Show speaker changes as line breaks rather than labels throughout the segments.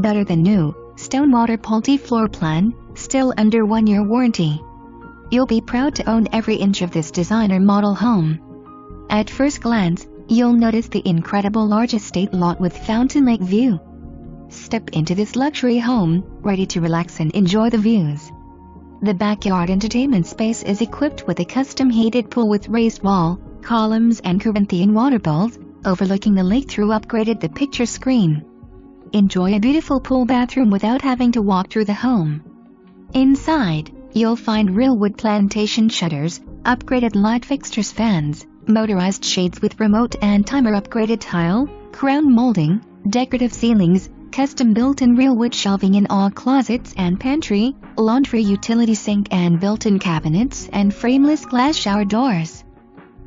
Better than new, Stonewater Pulte Floor Plan, still under 1-year warranty. You'll be proud to own every inch of this designer model home. At first glance, you'll notice the incredible large estate lot with fountain lake view. Step into this luxury home, ready to relax and enjoy the views. The backyard entertainment space is equipped with a custom heated pool with raised wall, columns and Corinthian water bowls, overlooking the lake through upgraded the picture screen. Enjoy a beautiful pool bathroom without having to walk through the home. Inside, you'll find real wood plantation shutters, upgraded light fixtures, fans, motorized shades with remote and timer, upgraded tile, crown molding, decorative ceilings, custom built-in real wood shelving in all closets and pantry, laundry utility sink and built-in cabinets, and frameless glass shower doors.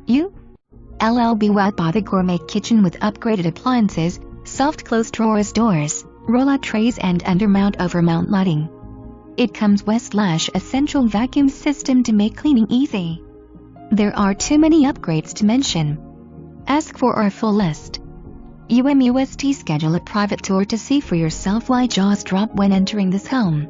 You'll be wowed by the gourmet kitchen with upgraded appliances, soft close drawers, doors, roll-out trays and undermount overmount lighting. It comes with a central vacuum system to make cleaning easy. There are too many upgrades to mention. Ask for our full list. Schedule a private tour to see for yourself why jaws drop when entering this home.